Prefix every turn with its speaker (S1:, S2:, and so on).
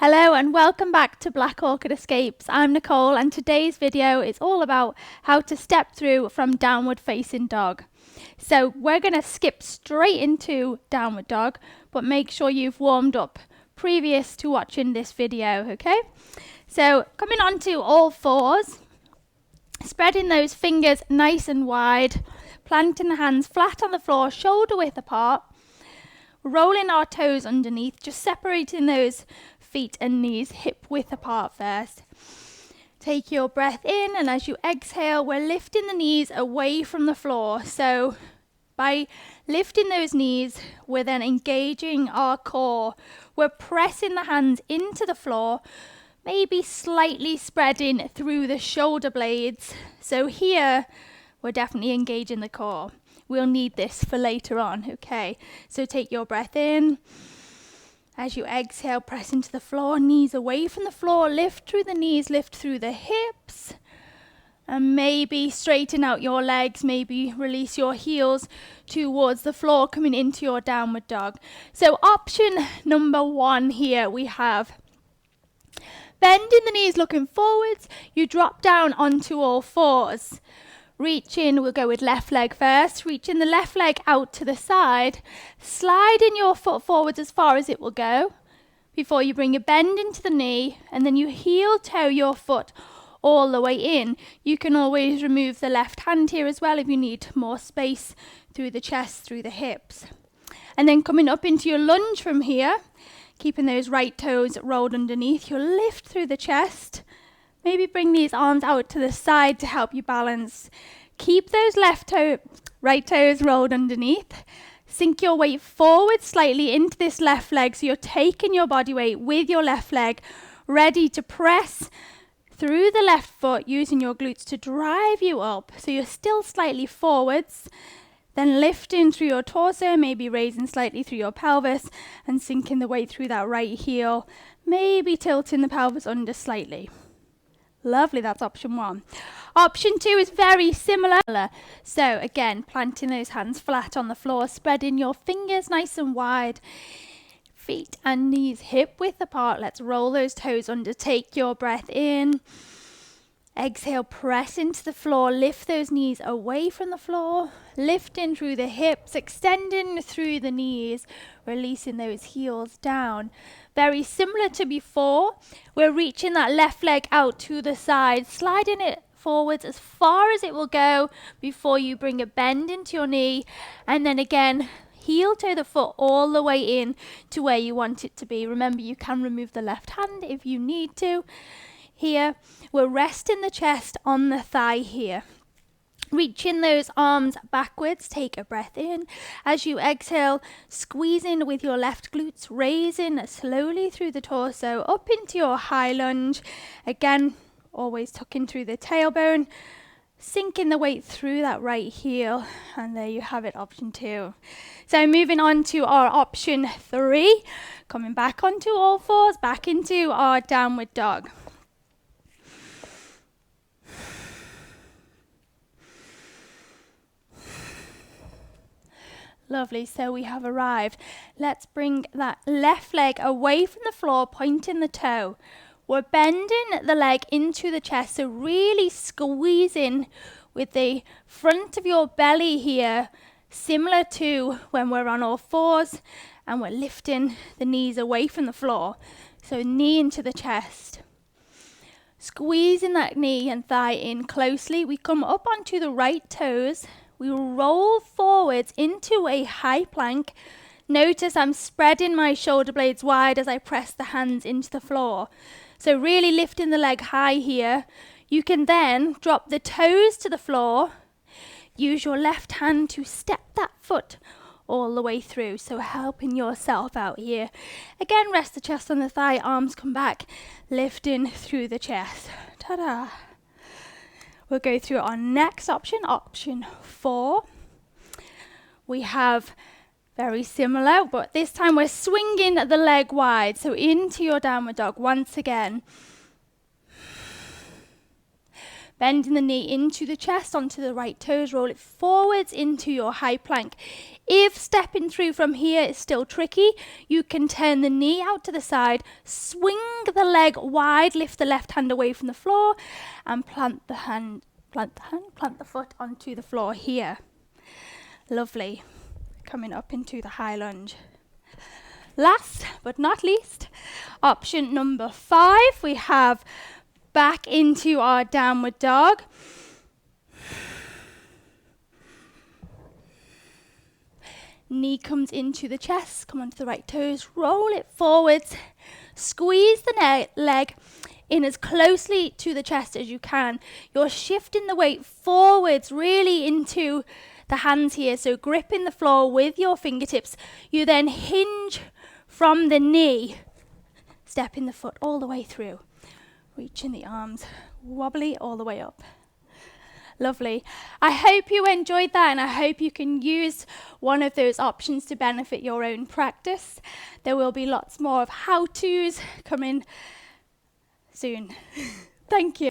S1: Hello and welcome back to Black Orchid Escapes. I'm Nicole and today's video is all about how to step through from downward facing dog. So we're going to skip straight into downward dog, but make sure you've warmed up previous to watching this video, okay? So coming on to all fours, spreading those fingers nice and wide, planting the hands flat on the floor, shoulder width apart, rolling our toes underneath, just separating those feet and knees hip width apart first. Take your breath in, and as you exhale, we're lifting the knees away from the floor. So by lifting those knees, we're then engaging our core. We're pressing the hands into the floor, maybe slightly spreading through the shoulder blades. So here, we're definitely engaging the core. We'll need this for later on, okay? So take your breath in. As you exhale, press into the floor, knees away from the floor, lift through the knees, lift through the hips, and maybe straighten out your legs, maybe release your heels towards the floor, coming into your downward dog. So option number one here, we have bending the knees, looking forwards, you drop down onto all fours. Reaching, we'll go with left leg first, reaching the left leg out to the side, sliding your foot forwards as far as it will go before you bring a bend into the knee, and then you heel toe your foot all the way in. You can always remove the left hand here as well if you need more space through the chest, through the hips. And then coming up into your lunge from here, keeping those right toes rolled underneath, you'll lift through the chest. Maybe bring these arms out to the side to help you balance. Keep those right toes rolled underneath. Sink your weight forward slightly into this left leg, so you're taking your body weight with your left leg, ready to press through the left foot, using your glutes to drive you up. So you're still slightly forwards, then lifting through your torso, maybe raising slightly through your pelvis and sinking the weight through that right heel, maybe tilting the pelvis under slightly. Lovely, that's option one. Option two is very similar. So again, planting those hands flat on the floor, spreading your fingers nice and wide, feet and knees hip width apart. Let's roll those toes under, take your breath in. Exhale, press into the floor, lift those knees away from the floor, lifting through the hips, extending through the knees, releasing those heels down. Very similar to before, we're reaching that left leg out to the side, sliding it forwards as far as it will go before you bring a bend into your knee, and then again, heel toe the foot all the way in to where you want it to be. Remember, you can remove the left hand if you need to. Here, we're resting the chest on the thigh here. Reaching those arms backwards, take a breath in. As you exhale, squeezing with your left glutes, raising slowly through the torso, up into your high lunge. Again, always tucking through the tailbone, sinking the weight through that right heel, and there you have it, option two. So moving on to our option three, coming back onto all fours, back into our downward dog. Lovely, so we have arrived. Let's bring that left leg away from the floor, pointing the toe. We're bending the leg into the chest, so really squeezing with the front of your belly here, similar to when we're on all fours, and we're lifting the knees away from the floor. So knee into the chest. Squeezing that knee and thigh in closely. We come up onto the right toes. We roll forwards into a high plank. Notice I'm spreading my shoulder blades wide as I press the hands into the floor. So really lifting the leg high here. You can then drop the toes to the floor. Use your left hand to step that foot all the way through. So helping yourself out here. Again, rest the chest on the thigh, arms come back, lifting through the chest. Ta-da! We'll go through our next option, option four. We have very similar, but this time we're swinging the leg wide. So into your downward dog once again. Bending the knee into the chest, onto the right toes, roll it forwards into your high plank. If stepping through from here is still tricky, you can turn the knee out to the side, swing the leg wide, lift the left hand away from the floor, and plant the foot onto the floor here. Lovely. Coming up into the high lunge. Last but not least, option number 5, we have back into our downward dog. Knee comes into the chest, come onto the right toes, roll it forwards, squeeze the leg in as closely to the chest as you can. You're shifting the weight forwards, really into the hands here, so gripping the floor with your fingertips. You then hinge from the knee, stepping the foot all the way through, reaching the arms wobbly all the way up. Lovely. I hope you enjoyed that, and I hope you can use one of those options to benefit your own practice. There will be lots more of how-tos coming soon. Thank you.